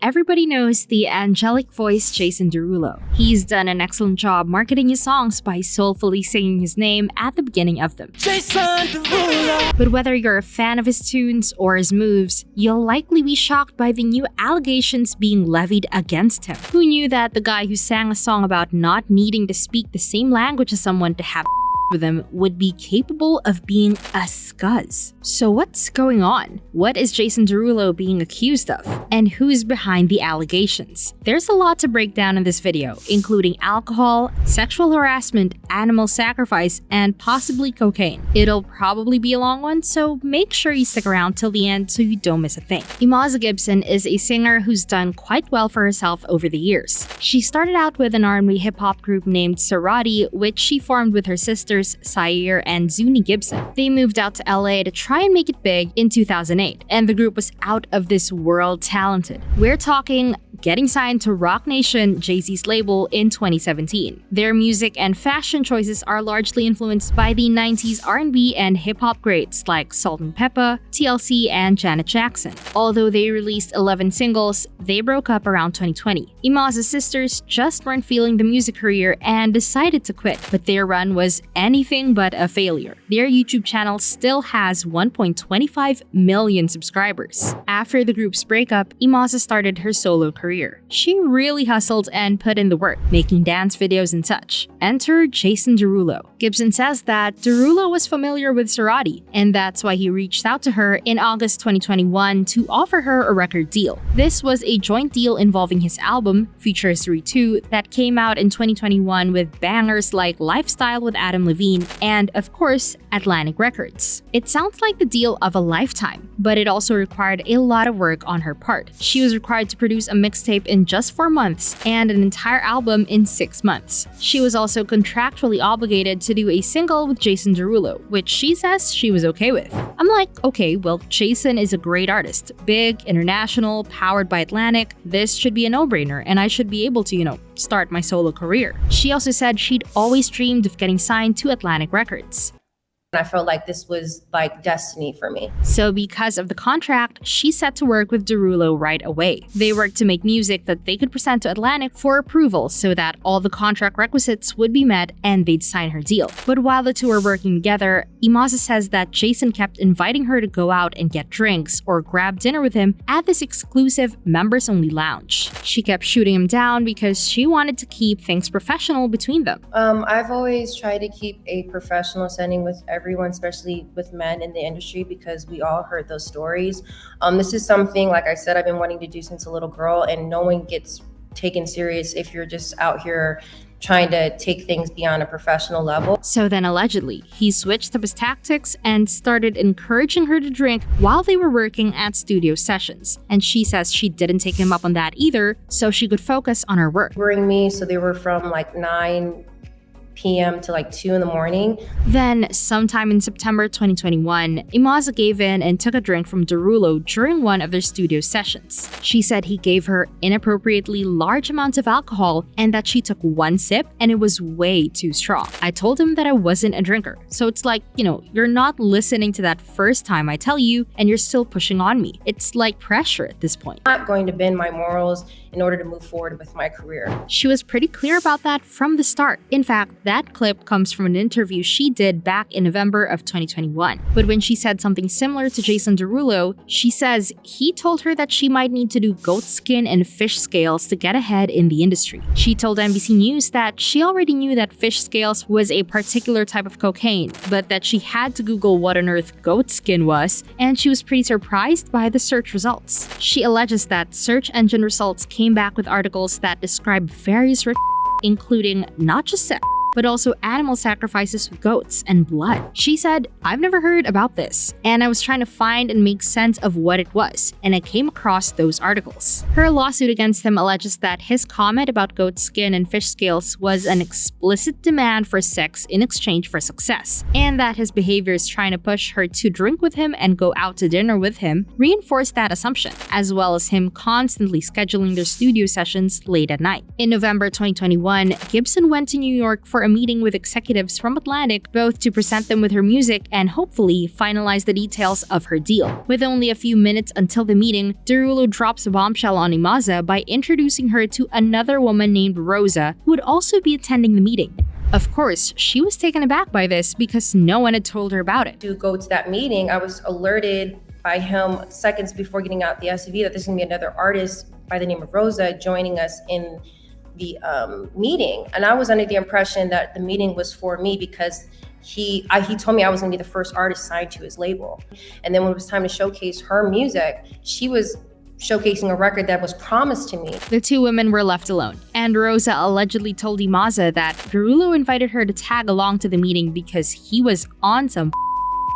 everybody knows the angelic voice Jason Derulo. He's done an excellent job marketing his songs by soulfully singing his name at the beginning of them. Jason Derulo. But whether you're a fan of his tunes or his moves, you'll likely be shocked by the new allegations being levied against him. Who knew that the guy who sang a song about not needing to speak the same language as someone to have with them would be capable of being a scuzz? So what's going on? What is Jason Derulo being accused of? And who's behind the allegations? There's a lot to break down in this video, including alcohol, sexual harassment, animal sacrifice, and possibly cocaine. It'll probably be a long one, so make sure you stick around till the end so you don't miss a thing. Emaza Gibson is a singer who's done quite well for herself over the years. She started out with an R&B hip-hop group named Sorority, which she formed with her sisters Sayer and Zuni Gibson. They moved out to LA to try and make it big in 2008, and the group was out of this world talented. We're talking getting signed to Roc Nation, Jay-Z's label, in 2017. Their music and fashion choices are largely influenced by the 90s R&B and hip-hop greats like Salt-N-Pepa, TLC, and Janet Jackson. Although they released 11 singles, they broke up around 2020. Emaza's sisters just weren't feeling the music career and decided to quit, but their run was anything but a failure. Their YouTube channel still has 1.25 million subscribers. After the group's breakup, Emaza started her solo career. She really hustled and put in the work, making dance videos and such. Enter Jason Derulo. Gibson says that Derulo was familiar with Sorority, and that's why he reached out to her in August 2021 to offer her a record deal. This was a joint deal involving his album, Future History 2, that came out in 2021 with bangers like Lifestyle with Adam Levine and, of course, Atlantic Records. It sounds like the deal of a lifetime, but it also required a lot of work on her part. She was required to produce a mixtape in just 4 months and an entire album in 6 months. She was also contractually obligated to do a single with Jason Derulo, which she says she was okay with. I'm like, okay, well, Jason is a great artist. Big, international, powered by Atlantic. This should be a no-brainer, and I should be able to, start my solo career. She also said she'd always dreamed of getting signed to Atlantic Records. I felt like this was like destiny for me. So because of the contract, she set to work with Derulo right away. They worked to make music that they could present to Atlantic for approval so that all the contract requisites would be met and they'd sign her deal. But while the two were working together, Emaza says that Jason kept inviting her to go out and get drinks or grab dinner with him at this exclusive members-only lounge. She kept shooting him down because she wanted to keep things professional between them. I've always tried to keep a professional setting with everyone, especially with men in the industry, because we all heard those stories. This is something, like I said, I've been wanting to do since a little girl, and no one gets taken serious if you're just out here trying to take things beyond a professional level. So then allegedly, he switched up his tactics and started encouraging her to drink while they were working at studio sessions. And she says she didn't take him up on that either, so she could focus on her work. Bring me, so they were from like 9 p.m. to like 2 in the morning. Then, sometime in September 2021, Emaza gave in and took a drink from Derulo during one of their studio sessions. She said he gave her inappropriately large amounts of alcohol and that she took one sip and it was way too strong. I told him that I wasn't a drinker. So it's like, you're not listening to that first time I tell you and you're still pushing on me. It's like pressure at this point. I'm not going to bend my morals in order to move forward with my career. She was pretty clear about that from the start. In fact, that clip comes from an interview she did back in November of 2021. But when she said something similar to Jason Derulo, she says he told her that she might need to do goat skin and fish scales to get ahead in the industry. She told NBC News that she already knew that fish scales was a particular type of cocaine, but that she had to Google what on earth goat skin was, and she was pretty surprised by the search results. She alleges that search engine results came back with articles that describe various including not just sex, but also animal sacrifices with goats and blood. She said, "I've never heard about this, and I was trying to find and make sense of what it was, and I came across those articles." Her lawsuit against him alleges that his comment about goat skin and fish scales was an explicit demand for sex in exchange for success, and that his behaviors trying to push her to drink with him and go out to dinner with him reinforced that assumption, as well as him constantly scheduling their studio sessions late at night. In November 2021, Gibson went to New York for for a meeting with executives from Atlantic, both to present them with her music and hopefully finalize the details of her deal. With only a few minutes until the meeting, Derulo drops a bombshell on Emaza by introducing her to another woman named Rosa, who would also be attending the meeting. Of course, she was taken aback by this because no one had told her about it. To go to that meeting, I was alerted by him seconds before getting out the SUV that there's gonna be another artist by the name of Rosa joining us in the meeting. And I was under the impression that the meeting was for me because he told me I was gonna be the first artist signed to his label. And then when it was time to showcase her music, she was showcasing a record that was promised to me. The two women were left alone, and Rosa allegedly told Emaza that Derulo invited her to tag along to the meeting because he was on some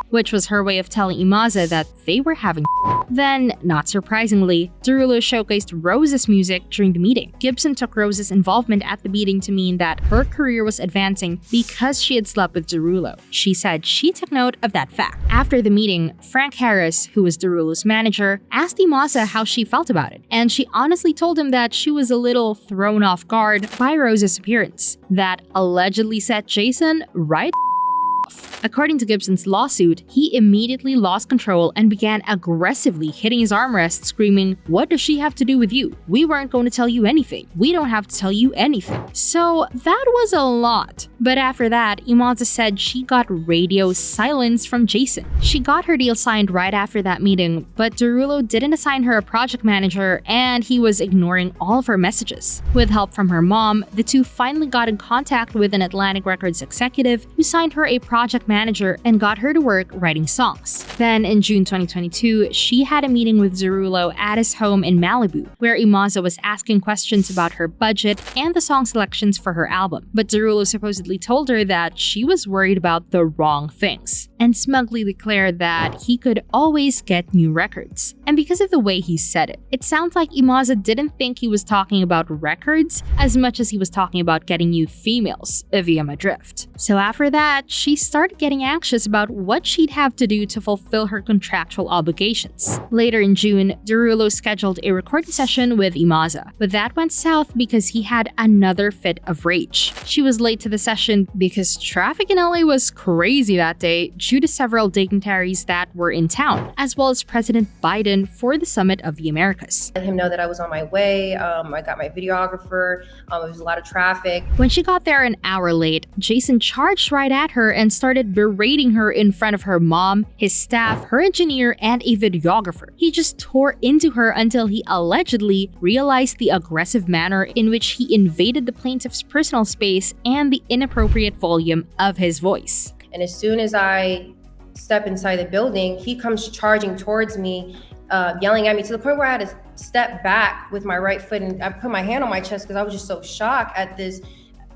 which was her way of telling Emaza that they were having. Then, not surprisingly, Derulo showcased Rosa's music during the meeting. Gibson took Rosa's involvement at the meeting to mean that her career was advancing because she had slept with Derulo. She said she took note of that fact. After the meeting, Frank Harris, who was Derulo's manager, asked Emaza how she felt about it, and she honestly told him that she was a little thrown off guard by Rosa's appearance. That allegedly set Jason right. According to Gibson's lawsuit, he immediately lost control and began aggressively hitting his armrest, screaming, "What does she have to do with you? We weren't going to tell you anything. We don't have to tell you anything." So that was a lot. But after that, Emaza said she got radio silence from Jason. She got her deal signed right after that meeting, but Derulo didn't assign her a project manager and he was ignoring all of her messages. With help from her mom, the two finally got in contact with an Atlantic Records executive who signed her a project manager and got her to work writing songs. Then in June 2022, she had a meeting with Derulo at his home in Malibu, where Emaza was asking questions about her budget and the song selections for her album. But Derulo supposedly told her that she was worried about the wrong things, and smugly declared that he could always get new records. And because of the way he said it, it sounds like Emaza didn't think he was talking about records as much as he was talking about getting new females via my drift. So after that, she started getting anxious about what she'd have to do to fulfill her contractual obligations. Later in June, Derulo scheduled a recording session with Emaza, but that went south because he had another fit of rage. She was late to the session because traffic in LA was crazy that day due to several dignitaries that were in town, as well as President Biden for the Summit of the Americas. Let him know that I was on my way. I got my videographer. There was a lot of traffic. When she got there an hour late, Jason charged right at her and started berating her in front of her mom, his staff, her engineer, and a videographer. He just tore into her until he allegedly realized the aggressive manner in which he invaded the plaintiff's personal space and the inappropriate volume of his voice. And as soon as I step inside the building, he comes charging towards me, yelling at me to the point where I had to step back with my right foot and I put my hand on my chest because I was just so shocked at this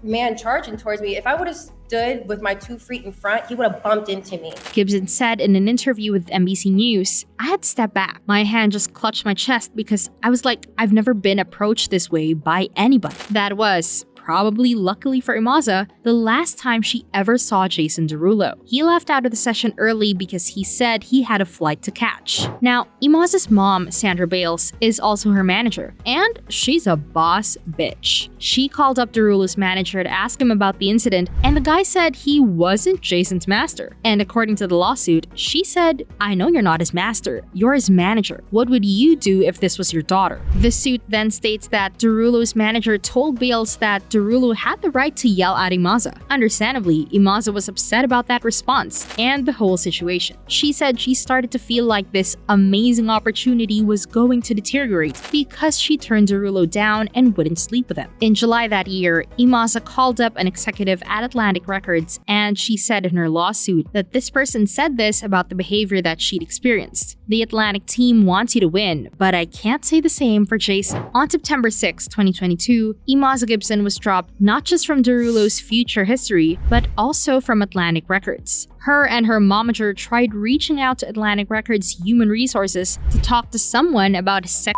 man charging towards me. If I would have stood with my 2 feet in front, he would have bumped into me. Gibson said in an interview with NBC News, "I had to step back. My hand just clutched my chest because I was like, I've never been approached this way by anybody." That was, probably luckily for Emaza, the last time she ever saw Jason Derulo. He left out of the session early because he said he had a flight to catch. Now, Emaza's mom, Sandra Bales, is also her manager, and she's a boss bitch. She called up Derulo's manager to ask him about the incident, and the guy said he wasn't Jason's master. And according to the lawsuit, she said, "I know you're not his master, you're his manager. What would you do if this was your daughter?" The suit then states that Derulo's manager told Bales that Derulo had the right to yell at Emaza. Understandably, Emaza was upset about that response and the whole situation. She said she started to feel like this amazing opportunity was going to deteriorate because she turned Derulo down and wouldn't sleep with him. In July that year, Emaza called up an executive at Atlantic Records and she said in her lawsuit that this person said this about the behavior that she'd experienced. "The Atlantic team wants you to win, but I can't say the same for Jason." On September 6, 2022, Emaza Gibson was dropped not just from Derulo's future history, but also from Atlantic Records. Her and her momager tried reaching out to Atlantic Records Human Resources to talk to someone about his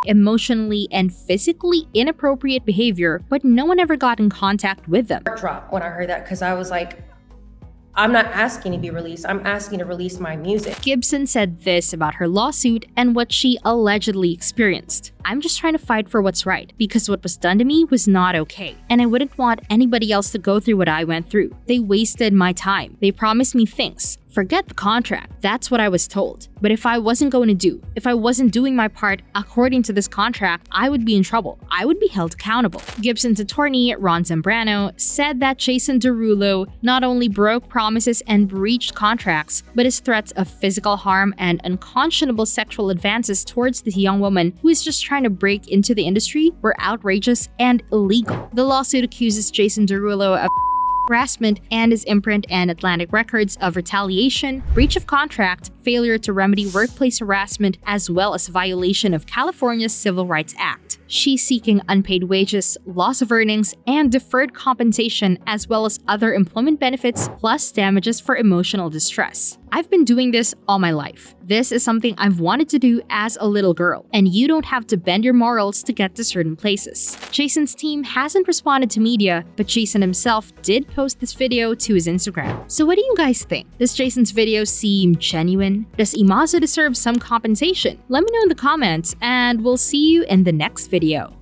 emotionally and physically inappropriate behavior, but no one ever got in contact with them. Drop when I heard that because I was like, I'm not asking to be released. I'm asking to release my music. Gibson said this about her lawsuit and what she allegedly experienced. I'm just trying to fight for what's right because what was done to me was not okay. And I wouldn't want anybody else to go through what I went through. They wasted my time. They promised me things. Forget the contract. That's what I was told. But if I wasn't doing my part according to this contract, I would be in trouble. I would be held accountable. Gibson's attorney, Ron Zambrano, said that Jason Derulo not only broke promises and breached contracts, but his threats of physical harm and unconscionable sexual advances towards this young woman who is just trying to break into the industry were outrageous and illegal. The lawsuit accuses Jason Derulo of harassment and his imprint and Atlantic records of retaliation, breach of contract, failure to remedy workplace harassment, as well as violation of California's Civil Rights Act. She's seeking unpaid wages, loss of earnings, and deferred compensation, as well as other employment benefits, plus damages for emotional distress. I've been doing this all my life. This is something I've wanted to do as a little girl, and you don't have to bend your morals to get to certain places. Jason's team hasn't responded to media, but Jason himself did post this video to his Instagram. So what do you guys think? Does Jason's video seem genuine? Does Emaza deserve some compensation? Let me know in the comments, and we'll see you in the next video.